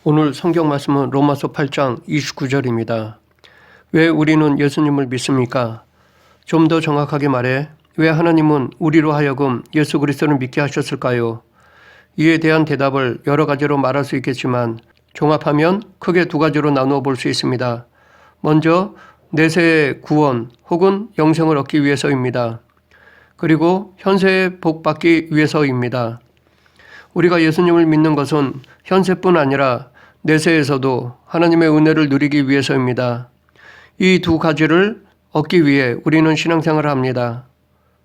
오늘 성경 말씀은 로마서 8장 29절입니다. 왜 우리는 예수님을 믿습니까? 좀 더 정확하게 말해 왜 하나님은 우리로 하여금 예수 그리스도를 믿게 하셨을까요? 이에 대한 대답을 여러 가지로 말할 수 있겠지만 종합하면 크게 두 가지로 나누어 볼 수 있습니다. 먼저 내세의 구원 혹은 영생을 얻기 위해서입니다. 그리고 현세의 복 받기 위해서입니다. 우리가 예수님을 믿는 것은 현세뿐 아니라 내세에서도 하나님의 은혜를 누리기 위해서입니다. 이 두 가지를 얻기 위해 우리는 신앙생활을 합니다.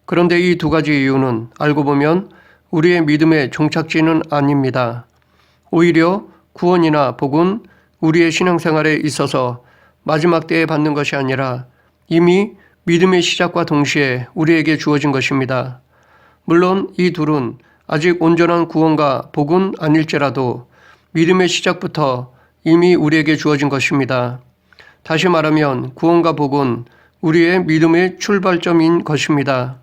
그런데 이 두 가지 이유는 알고 보면 우리의 믿음의 종착지는 아닙니다. 오히려 구원이나 복은 우리의 신앙생활에 있어서 마지막 때에 받는 것이 아니라 이미 믿음의 시작과 동시에 우리에게 주어진 것입니다. 물론 이 둘은 아직 온전한 구원과 복은 아닐지라도 믿음의 시작부터 이미 우리에게 주어진 것입니다. 다시 말하면 구원과 복은 우리의 믿음의 출발점인 것입니다.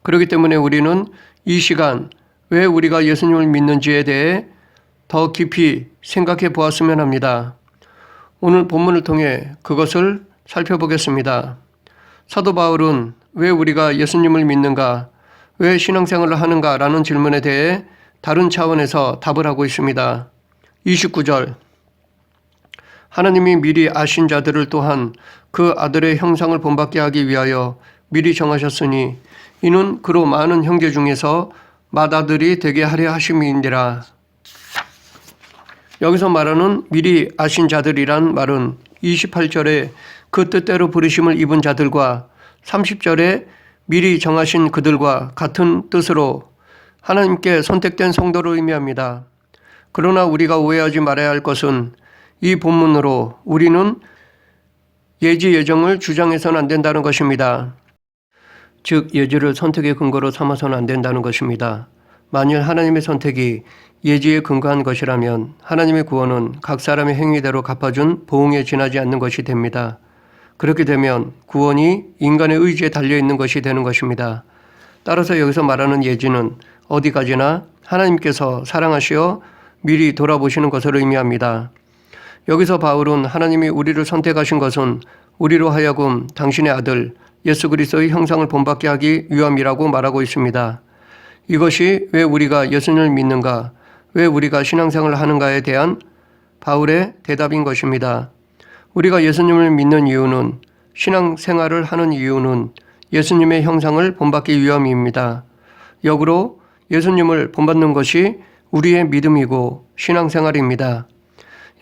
그렇기 때문에 우리는 이 시간 왜 우리가 예수님을 믿는지에 대해 더 깊이 생각해 보았으면 합니다. 오늘 본문을 통해 그것을 살펴보겠습니다. 사도 바울은 왜 우리가 예수님을 믿는가, 왜 신앙생활을 하는가 라는 질문에 대해 다른 차원에서 답을 하고 있습니다. 29절 하나님이 미리 아신 자들을 또한 그 아들의 형상을 본받게 하기 위하여 미리 정하셨으니 이는 그로 많은 형제 중에서 맏아들이 되게 하려 하심이니라. 여기서 말하는 미리 아신 자들이란 말은 28절에 그 뜻대로 부르심을 입은 자들과 30절에 미리 정하신 그들과 같은 뜻으로 하나님께 선택된 성도를 의미합니다. 그러나 우리가 오해하지 말아야 할 것은 이 본문으로 우리는 예지 예정을 주장해서는 안 된다는 것입니다. 즉 예지를 선택의 근거로 삼아서는 안 된다는 것입니다. 만일 하나님의 선택이 예지에 근거한 것이라면 하나님의 구원은 각 사람의 행위대로 갚아준 보응에 지나지 않는 것이 됩니다. 그렇게 되면 구원이 인간의 의지에 달려있는 것이 되는 것입니다. 따라서 여기서 말하는 예지는 어디까지나 하나님께서 사랑하시어 미리 돌아보시는 것을 의미합니다. 여기서 바울은 하나님이 우리를 선택하신 것은 우리로 하여금 당신의 아들 예수 그리스도의 형상을 본받게 하기 위함이라고 말하고 있습니다. 이것이 왜 우리가 예수님을 믿는가, 왜 우리가 신앙생활을 하는가에 대한 바울의 대답인 것입니다. 우리가 예수님을 믿는 이유는, 신앙생활을 하는 이유는 예수님의 형상을 본받기 위함입니다. 역으로 예수님을 본받는 것이 우리의 믿음이고 신앙생활입니다.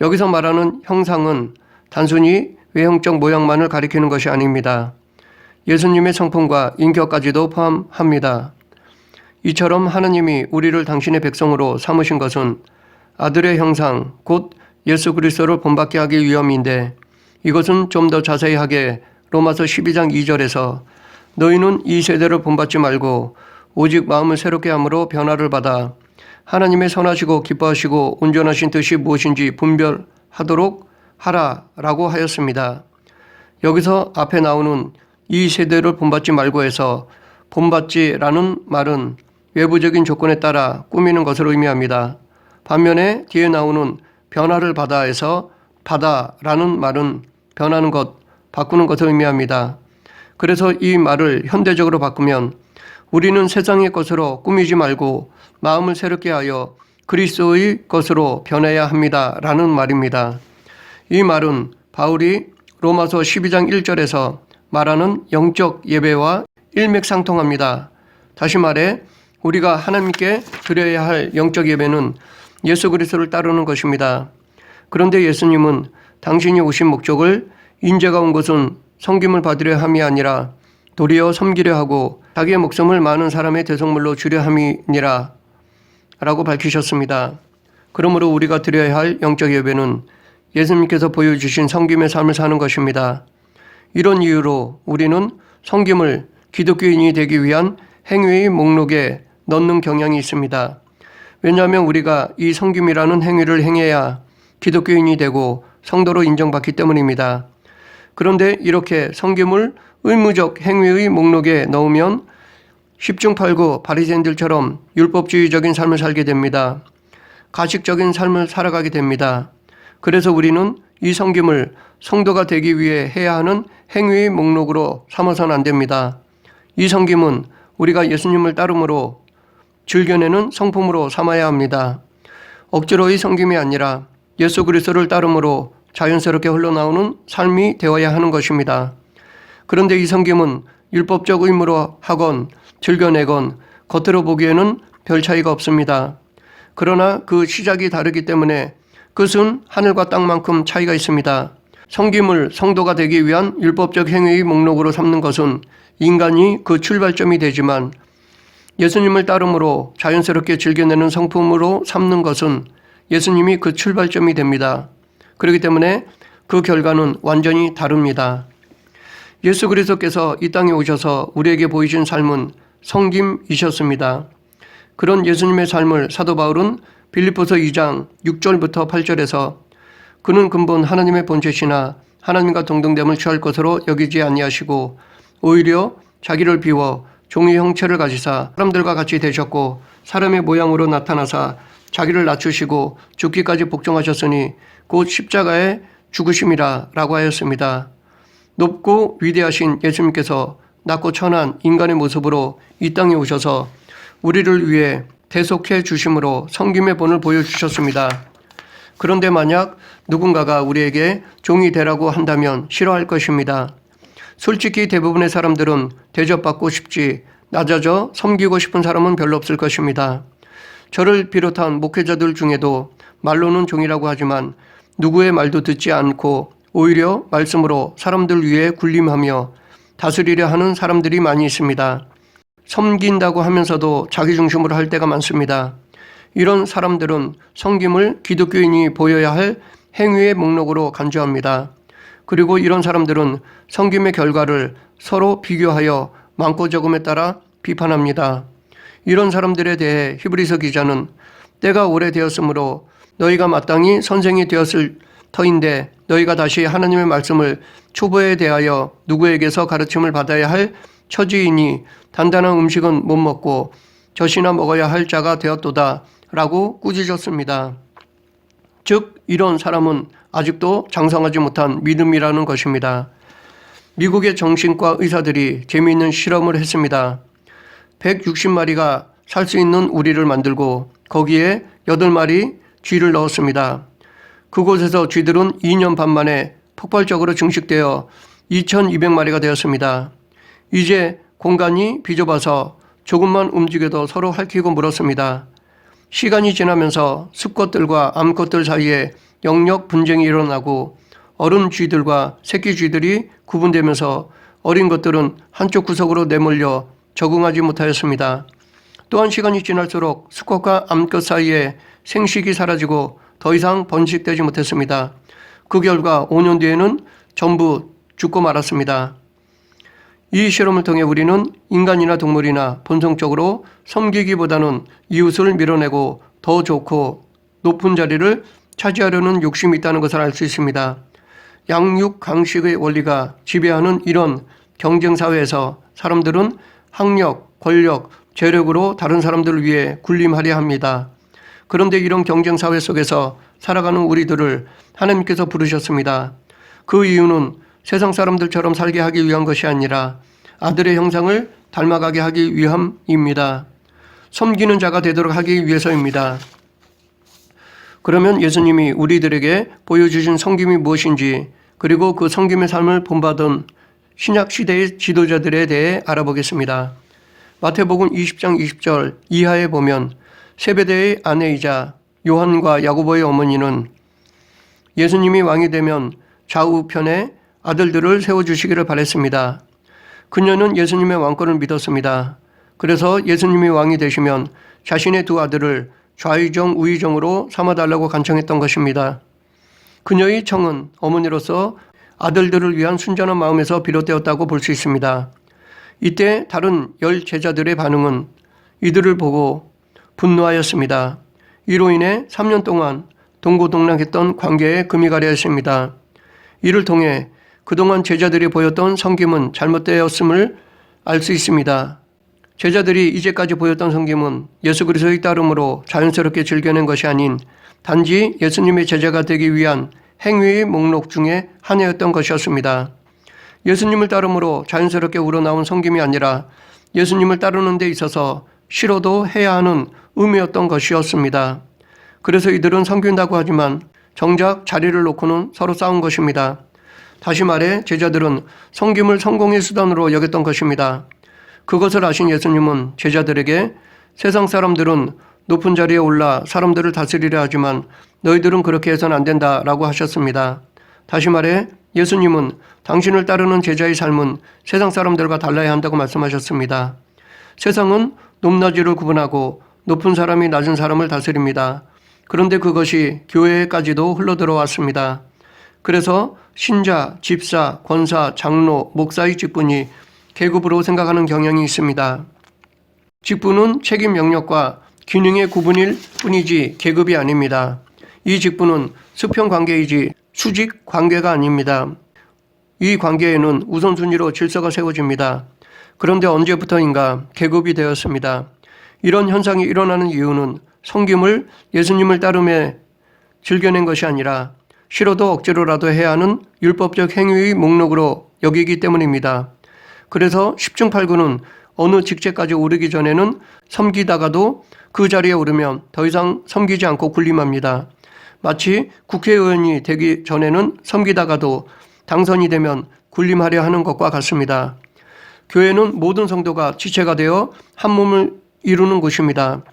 여기서 말하는 형상은 단순히 외형적 모양만을 가리키는 것이 아닙니다. 예수님의 성품과 인격까지도 포함합니다. 이처럼 하나님이 우리를 당신의 백성으로 삼으신 것은 아들의 형상, 곧 예수 그리스도를 본받게 하기 위함인데 이것은 좀 더 자세히 하게 로마서 12장 2절에서 너희는 이 세대를 본받지 말고 오직 마음을 새롭게 함으로 변화를 받아 하나님의 선하시고 기뻐하시고 온전하신 뜻이 무엇인지 분별하도록 하라라고 하였습니다. 여기서 앞에 나오는 이 세대를 본받지 말고 해서 본받지라는 말은 외부적인 조건에 따라 꾸미는 것을 의미합니다. 반면에 뒤에 나오는 변화를 받아에서 받아라는 말은 변하는 것, 바꾸는 것을 의미합니다. 그래서 이 말을 현대적으로 바꾸면 우리는 세상의 것으로 꾸미지 말고 마음을 새롭게 하여 그리스도의 것으로 변해야 합니다 라는 말입니다. 이 말은 바울이 로마서 12장 1절에서 말하는 영적 예배와 일맥상통합니다. 다시 말해 우리가 하나님께 드려야 할 영적 예배는 예수 그리스도를 따르는 것입니다. 그런데 예수님은 당신이 오신 목적을 인자가 온 것은 섬김을 받으려 함이 아니라 도리어 섬기려 하고 자기의 목숨을 많은 사람의 대속물로 주려 함이니라 라고 밝히셨습니다. 그러므로 우리가 드려야 할 영적 예배는 예수님께서 보여주신 섬김의 삶을 사는 것입니다. 이런 이유로 우리는 섬김을 기독교인이 되기 위한 행위의 목록에 넣는 경향이 있습니다. 왜냐하면 우리가 이 섬김이라는 행위를 행해야 기독교인이 되고 성도로 인정받기 때문입니다. 그런데 이렇게 섬김을 의무적 행위의 목록에 넣으면 10중 8구 바리새인들처럼 율법주의적인 삶을 살게 됩니다. 가식적인 삶을 살아가게 됩니다. 그래서 우리는 이 섬김을 성도가 되기 위해 해야 하는 행위의 목록으로 삼아서는 안 됩니다. 이 섬김은 우리가 예수님을 따름으로 즐겨내는 성품으로 삼아야 합니다. 억지로의 섬김이 아니라 예수 그리스도를 따름으로 자연스럽게 흘러나오는 삶이 되어야 하는 것입니다. 그런데 이 섬김은 율법적 의무로 하건 즐겨내건 겉으로 보기에는 별 차이가 없습니다. 그러나 그 시작이 다르기 때문에 끝은 하늘과 땅만큼 차이가 있습니다. 섬김을 성도가 되기 위한 율법적 행위의 목록으로 삼는 것은 인간이 그 출발점이 되지만 예수님을 따름으로 자연스럽게 즐겨내는 성품으로 삼는 것은 예수님이 그 출발점이 됩니다. 그렇기 때문에 그 결과는 완전히 다릅니다. 예수 그리스도께서 이 땅에 오셔서 우리에게 보이신 삶은 섬김이셨습니다. 그런 예수님의 삶을 사도 바울은 빌립보서 2장 6절부터 8절에서 그는 근본 하나님의 본체시나 하나님과 동등됨을 취할 것으로 여기지 아니하시고 오히려 자기를 비워 종의 형체를 가지사 사람들과 같이 되셨고 사람의 모양으로 나타나사 자기를 낮추시고 죽기까지 복종하셨으니 곧 십자가에 죽으심이라 라고 하였습니다. 높고 위대하신 예수님께서 낮고 천한 인간의 모습으로 이 땅에 오셔서 우리를 위해 대속해 주심으로 섬김의 본을 보여주셨습니다. 그런데 만약 누군가가 우리에게 종이 되라고 한다면 싫어할 것입니다. 솔직히 대부분의 사람들은 대접받고 싶지 낮아져 섬기고 싶은 사람은 별로 없을 것입니다. 저를 비롯한 목회자들 중에도 말로는 종이라고 하지만 누구의 말도 듣지 않고 오히려 말씀으로 사람들 위해 군림하며 다스리려 하는 사람들이 많이 있습니다. 섬긴다고 하면서도 자기 중심으로 할 때가 많습니다. 이런 사람들은 섬김을 기독교인이 보여야 할 행위의 목록으로 간주합니다. 그리고 이런 사람들은 섬김의 결과를 서로 비교하여 많고 적음에 따라 비판합니다. 이런 사람들에 대해 히브리서 기자는 때가 오래되었으므로 너희가 마땅히 선생이 되었을 터인데 너희가 다시 하나님의 말씀을 초보에 대하여 누구에게서 가르침을 받아야 할 처지이니 단단한 음식은 못 먹고 젖이나 먹어야 할 자가 되었도다 라고 꾸짖었습니다. 즉 이런 사람은 아직도 장성하지 못한 믿음이라는 것입니다. 미국의 정신과 의사들이 재미있는 실험을 했습니다. 160마리가 살 수 있는 우리를 만들고 거기에 8마리 쥐를 넣었습니다. 그곳에서 쥐들은 2년 반 만에 폭발적으로 증식되어 2200마리가 되었습니다. 이제 공간이 비좁아서 조금만 움직여도 서로 핥히고 물었습니다. 시간이 지나면서 숲것들과 암컷들 사이에 영역 분쟁이 일어나고 어른 쥐들과 새끼 쥐들이 구분되면서 어린 것들은 한쪽 구석으로 내몰려 적응하지 못하였습니다. 또한 시간이 지날수록 수컷과 암컷 사이에 생식이 사라지고 더 이상 번식되지 못했습니다. 그 결과 5년 뒤에는 전부 죽고 말았습니다. 이 실험을 통해 우리는 인간이나 동물이나 본성적으로 섬기기보다는 이웃을 밀어내고 더 좋고 높은 자리를 차지하려는 욕심이 있다는 것을 알 수 있습니다. 양육강식의 원리가 지배하는 이런 경쟁사회에서 사람들은 학력, 권력, 재력으로 다른 사람들을 위해 군림하려 합니다. 그런데 이런 경쟁사회 속에서 살아가는 우리들을 하나님께서 부르셨습니다. 그 이유는 세상 사람들처럼 살게 하기 위한 것이 아니라 아들의 형상을 닮아가게 하기 위함입니다. 섬기는 자가 되도록 하기 위해서입니다. 그러면 예수님이 우리들에게 보여주신 섬김이 무엇인지 그리고 그 섬김의 삶을 본받은 신약시대의 지도자들에 대해 알아보겠습니다. 마태복음 20장 20절 이하에 보면 세베대의 아내이자 요한과 야고보의 어머니는 예수님이 왕이 되면 좌우편에 아들들을 세워주시기를 바랬습니다. 그녀는 예수님의 왕권을 믿었습니다. 그래서 예수님이 왕이 되시면 자신의 두 아들을 좌의정 우의정으로 삼아달라고 간청했던 것입니다. 그녀의 청은 어머니로서 아들들을 위한 순전한 마음에서 비롯되었다고 볼 수 있습니다. 이때 다른 10 제자들의 반응은 이들을 보고 분노하였습니다. 이로 인해 3년 동안 동고동락했던 관계에 금이 가려했습니다. 이를 통해 그동안 제자들이 보였던 섬김은 잘못되었음을 알 수 있습니다. 제자들이 이제까지 보였던 섬김은 예수 그리스도의 따름으로 자연스럽게 즐겨낸 것이 아닌 단지 예수님의 제자가 되기 위한 행위의 목록 중에 하나였던 것이었습니다. 예수님을 따름으로 자연스럽게 우러나온 섬김이 아니라 예수님을 따르는 데 있어서 싫어도 해야 하는 의미였던 것이었습니다. 그래서 이들은 섬긴다고 하지만 정작 자리를 놓고는 서로 싸운 것입니다. 다시 말해 제자들은 섬김을 성공의 수단으로 여겼던 것입니다. 그것을 아신 예수님은 제자들에게 세상 사람들은 높은 자리에 올라 사람들을 다스리려 하지만 너희들은 그렇게 해서는 안 된다라고 하셨습니다. 다시 말해 예수님은 당신을 따르는 제자의 삶은 세상 사람들과 달라야 한다고 말씀하셨습니다. 세상은 높낮이를 구분하고 높은 사람이 낮은 사람을 다스립니다. 그런데 그것이 교회에까지도 흘러들어왔습니다. 그래서 신자, 집사, 권사, 장로, 목사의 직분이 계급으로 생각하는 경향이 있습니다. 직분은 책임 영역과 기능의 구분일 뿐이지 계급이 아닙니다. 이 직분은 수평 관계이지 수직 관계가 아닙니다. 이 관계에는 우선순위로 질서가 세워집니다. 그런데 언제부터인가 계급이 되었습니다. 이런 현상이 일어나는 이유는 섬김을 예수님을 따름에 즐겨낸 것이 아니라 싫어도 억지로라도 해야 하는 율법적 행위의 목록으로 여기기 때문입니다. 그래서 10중 8구는 어느 직책까지 오르기 전에는 섬기다가도 그 자리에 오르면 더 이상 섬기지 않고 군림합니다. 마치 국회의원이 되기 전에는 섬기다가도 당선이 되면 군림하려 하는 것과 같습니다. 교회는 모든 성도가 지체가 되어 한 몸을 이루는 곳입니다.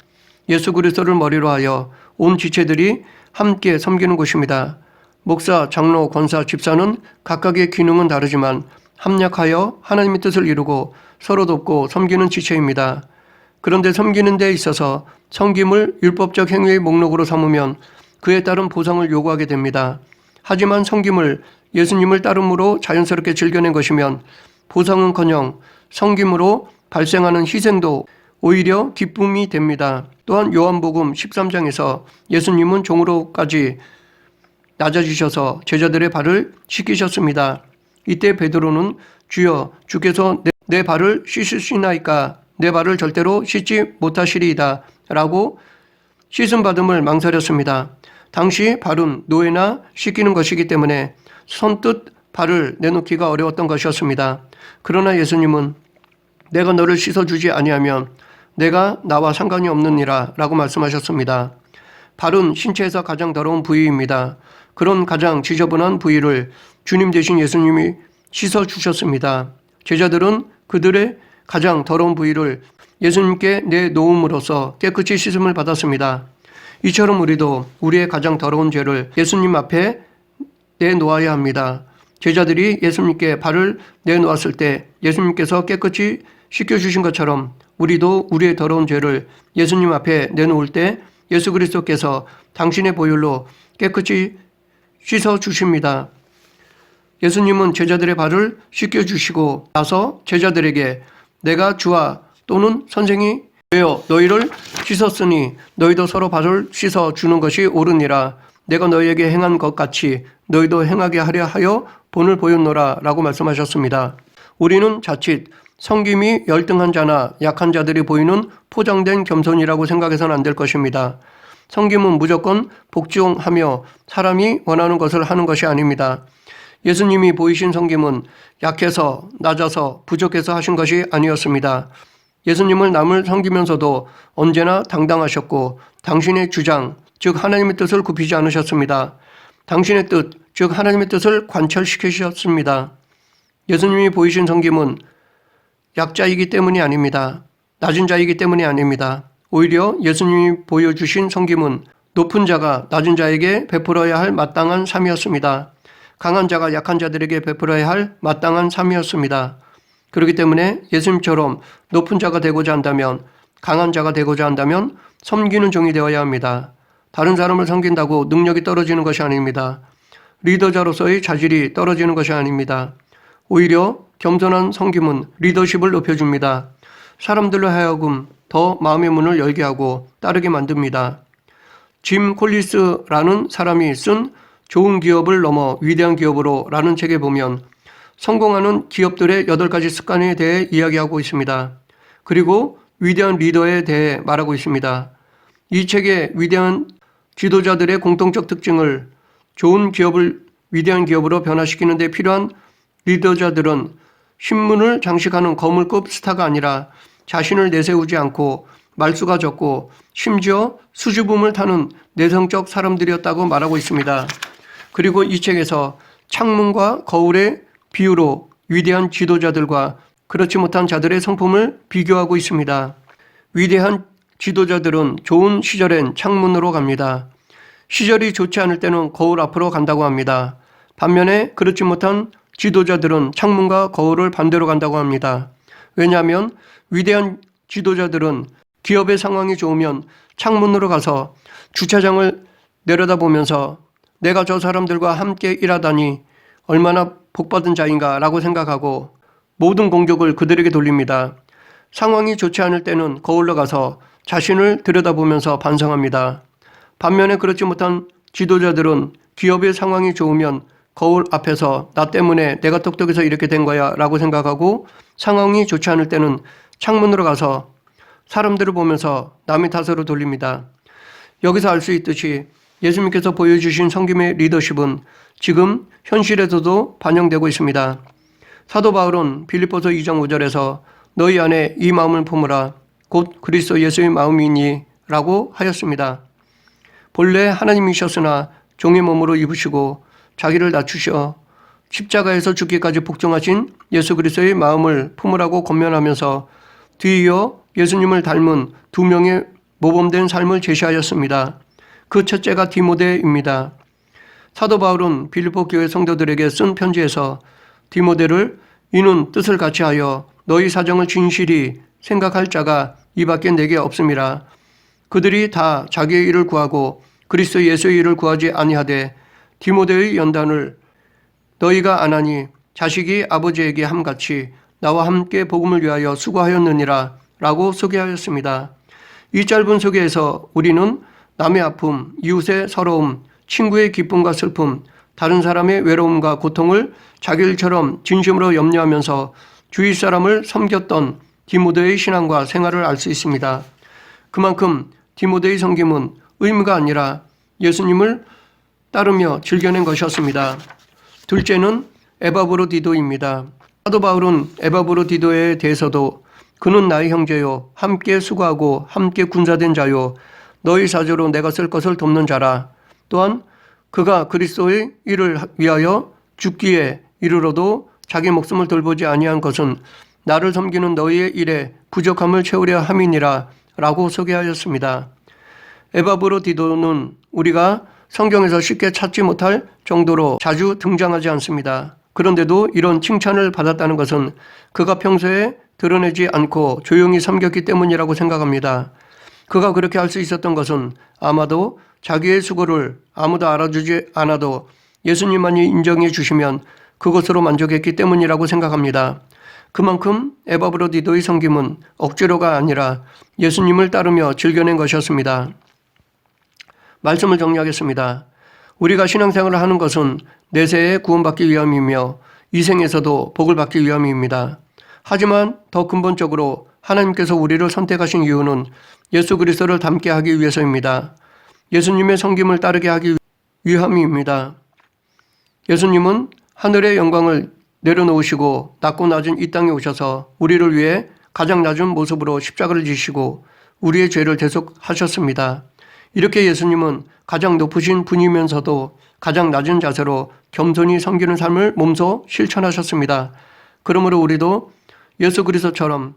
예수 그리스도를 머리로 하여 온 지체들이 함께 섬기는 곳입니다. 목사, 장로, 권사, 집사는 각각의 기능은 다르지만 합력하여 하나님의 뜻을 이루고 서로 돕고 섬기는 지체입니다. 그런데 섬기는 데 있어서 섬김을 율법적 행위의 목록으로 삼으면 그에 따른 보상을 요구하게 됩니다. 하지만 섬김을 예수님을 따름으로 자연스럽게 즐겨낸 것이면 보상은커녕 섬김으로 발생하는 희생도 오히려 기쁨이 됩니다. 또한 요한복음 13장에서 예수님은 종으로까지 낮아지셔서 제자들의 발을 씻기셨습니다. 이때 베드로는 주여 주께서 내 발을 씻으시나이까 내 발을 절대로 씻지 못하시리이다 라고 씻음받음을 망설였습니다. 당시 발은 노예나 씻기는 것이기 때문에 선뜻 발을 내놓기가 어려웠던 것이었습니다. 그러나 예수님은 내가 너를 씻어주지 아니하면 내가 나와 상관이 없느니라 라고 말씀하셨습니다. 발은 신체에서 가장 더러운 부위입니다. 그런 가장 지저분한 부위를 주님 대신 예수님이 씻어주셨습니다. 제자들은 그들의 가장 더러운 부위를 예수님께 내놓음으로써 깨끗이 씻음을 받았습니다. 이처럼 우리도 우리의 가장 더러운 죄를 예수님 앞에 내놓아야 합니다. 제자들이 예수님께 발을 내놓았을 때 예수님께서 깨끗이 씻겨주신 것처럼 우리도 우리의 더러운 죄를 예수님 앞에 내놓을 때 예수 그리스도께서 당신의 보혈로 깨끗이 씻어주십니다. 예수님은 제자들의 발을 씻겨주시고 나서 제자들에게 내가 주와 또는 선생이 되어 너희를 씻었으니 너희도 서로 발을 씻어주는 것이 옳으니라. 내가 너희에게 행한 것 같이 너희도 행하게 하려 하여 본을 보였노라 라고 말씀하셨습니다. 우리는 자칫 섬김이 열등한 자나 약한 자들이 보이는 포장된 겸손이라고 생각해서는 안 될 것입니다. 섬김은 무조건 복종하며 사람이 원하는 것을 하는 것이 아닙니다. 예수님이 보이신 섬김은 약해서 낮아서 부족해서 하신 것이 아니었습니다. 예수님은 남을 섬기면서도 언제나 당당하셨고 당신의 주장, 즉 하나님의 뜻을 굽히지 않으셨습니다. 당신의 뜻, 즉 하나님의 뜻을 관철시키셨습니다. 예수님이 보이신 섬김은 약자이기 때문이 아닙니다. 낮은 자이기 때문이 아닙니다. 오히려 예수님이 보여주신 섬김은 높은 자가 낮은 자에게 베풀어야 할 마땅한 삶이었습니다. 강한 자가 약한 자들에게 베풀어야 할 마땅한 삶이었습니다. 그렇기 때문에 예수님처럼 높은 자가 되고자 한다면, 강한 자가 되고자 한다면 섬기는 종이 되어야 합니다. 다른 사람을 섬긴다고 능력이 떨어지는 것이 아닙니다. 리더자로서의 자질이 떨어지는 것이 아닙니다. 오히려 겸손한 섬김은 리더십을 높여줍니다. 사람들로 하여금 더 마음의 문을 열게 하고 따르게 만듭니다. 짐 콜리스라는 사람이 쓴 좋은 기업을 넘어 위대한 기업으로 라는 책에 보면 성공하는 기업들의 8가지 습관에 대해 이야기하고 있습니다. 그리고 위대한 리더에 대해 말하고 있습니다. 이 책의 위대한 지도자들의 공통적 특징을 좋은 기업을 위대한 기업으로 변화시키는 데 필요한 리더자들은 신문을 장식하는 거물급 스타가 아니라 자신을 내세우지 않고 말수가 적고 심지어 수줍음을 타는 내성적 사람들이었다고 말하고 있습니다. 그리고 이 책에서 창문과 거울의 비유로 위대한 지도자들과 그렇지 못한 자들의 성품을 비교하고 있습니다. 위대한 지도자들은 좋은 시절엔 창문으로 갑니다. 시절이 좋지 않을 때는 거울 앞으로 간다고 합니다. 반면에 그렇지 못한 지도자들은 창문과 거울을 반대로 간다고 합니다. 왜냐하면 위대한 지도자들은 기업의 상황이 좋으면 창문으로 가서 주차장을 내려다보면서 내가 저 사람들과 함께 일하다니 얼마나 복받은 자인가 라고 생각하고 모든 공격을 그들에게 돌립니다. 상황이 좋지 않을 때는 거울로 가서 자신을 들여다보면서 반성합니다. 반면에 그렇지 못한 지도자들은 기업의 상황이 좋으면 거울 앞에서 나 때문에 내가 똑똑해서 이렇게 된 거야 라고 생각하고 상황이 좋지 않을 때는 창문으로 가서 사람들을 보면서 남의 탓으로 돌립니다. 여기서 알 수 있듯이 예수님께서 보여주신 성김의 리더십은 지금 현실에서도 반영되고 있습니다. 사도 바울은 빌립보서 2장 5절에서 너희 안에 이 마음을 품으라 곧 그리스도 예수의 마음이니 라고 하였습니다. 본래 하나님이셨으나 종의 몸으로 입으시고 자기를 낮추셔 십자가에서 죽기까지 복종하신 예수 그리스도의 마음을 품으라고 권면하면서 뒤이어 예수님을 닮은 두 명의 모범된 삶을 제시하였습니다. 그 첫째가 디모데입니다. 사도 바울은 빌립보 교회 성도들에게 쓴 편지에서 디모데를 이는 뜻을 같이 하여 너희 사정을 진실히 생각할 자가 이밖에 내게 없음이라. 그들이 다 자기의 일을 구하고 그리스도 예수의 일을 구하지 아니하되 디모데의 연단을 너희가 안 하니 자식이 아버지에게 함같이 나와 함께 복음을 위하여 수고하였느니라 라고 소개하였습니다. 이 짧은 소개에서 우리는 남의 아픔, 이웃의 서러움, 친구의 기쁨과 슬픔, 다른 사람의 외로움과 고통을 자기 일처럼 진심으로 염려하면서 주위 사람을 섬겼던 디모데의 신앙과 생활을 알 수 있습니다. 그만큼 디모데의 섬김은 의무가 아니라 예수님을 따르며 즐겨낸 것이었습니다. 둘째는 에바브로디도입니다. 사도 바울은 에바브로디도에 대해서도 그는 나의 형제요 함께 수고하고 함께 군사된 자요 너희 사조로 내가 쓸 것을 돕는 자라. 또한 그가 그리스도의 일을 위하여 죽기에 이르러도 자기 목숨을 돌보지 아니한 것은 나를 섬기는 너희의 일에 부족함을 채우려 함이니라 라고 소개하였습니다. 에바브로디도는 우리가 성경에서 쉽게 찾지 못할 정도로 자주 등장하지 않습니다. 그런데도 이런 칭찬을 받았다는 것은 그가 평소에 드러내지 않고 조용히 섬겼기 때문이라고 생각합니다. 그가 그렇게 할 수 있었던 것은 아마도 자기의 수고를 아무도 알아주지 않아도 예수님만이 인정해 주시면 그것으로 만족했기 때문이라고 생각합니다. 그만큼 에바브로디도의 섬김은 억지로가 아니라 예수님을 따르며 즐겨낸 것이었습니다. 말씀을 정리하겠습니다. 우리가 신앙생활을 하는 것은 내세에 구원받기 위함이며 이 생에서도 복을 받기 위함입니다. 하지만 더 근본적으로 하나님께서 우리를 선택하신 이유는 예수 그리스도를 닮게 하기 위해서입니다. 예수님의 섬김을 따르게 하기 위함입니다. 예수님은 하늘의 영광을 내려놓으시고 낮고 낮은 이 땅에 오셔서 우리를 위해 가장 낮은 모습으로 십자가를 지시고 우리의 죄를 대속하셨습니다. 이렇게 예수님은 가장 높으신 분이면서도 가장 낮은 자세로 겸손히 섬기는 삶을 몸소 실천하셨습니다. 그러므로 우리도 예수 그리스도처럼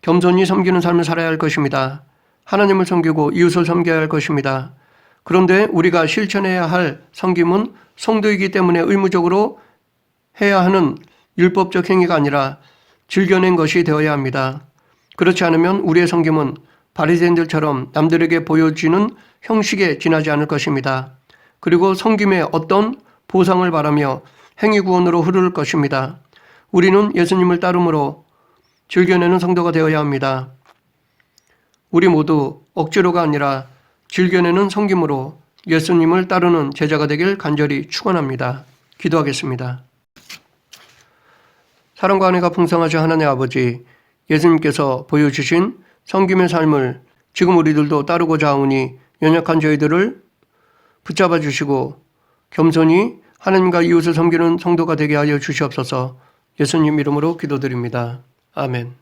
겸손히 섬기는 삶을 살아야 할 것입니다. 하나님을 섬기고 이웃을 섬겨야 할 것입니다. 그런데 우리가 실천해야 할 섬김은 성도이기 때문에 의무적으로 해야 하는 율법적 행위가 아니라 즐겨낸 것이 되어야 합니다. 그렇지 않으면 우리의 섬김은 바리새인들처럼 남들에게 보여지는 형식에 지나지 않을 것입니다. 그리고 섬김에 어떤 보상을 바라며 행위 구원으로 흐를 것입니다. 우리는 예수님을 따름으로 즐겨내는 성도가 되어야 합니다. 우리 모두 억지로가 아니라 즐겨내는 섬김으로 예수님을 따르는 제자가 되길 간절히 축원합니다. 기도하겠습니다. 사랑과 은혜가 풍성하신 하나님 아버지, 예수님께서 보여주신 섬김의 삶을 지금 우리들도 따르고자 하오니 연약한 저희들을 붙잡아 주시고 겸손히 하나님과 이웃을 섬기는 성도가 되게 하여 주시옵소서. 예수님 이름으로 기도드립니다. 아멘.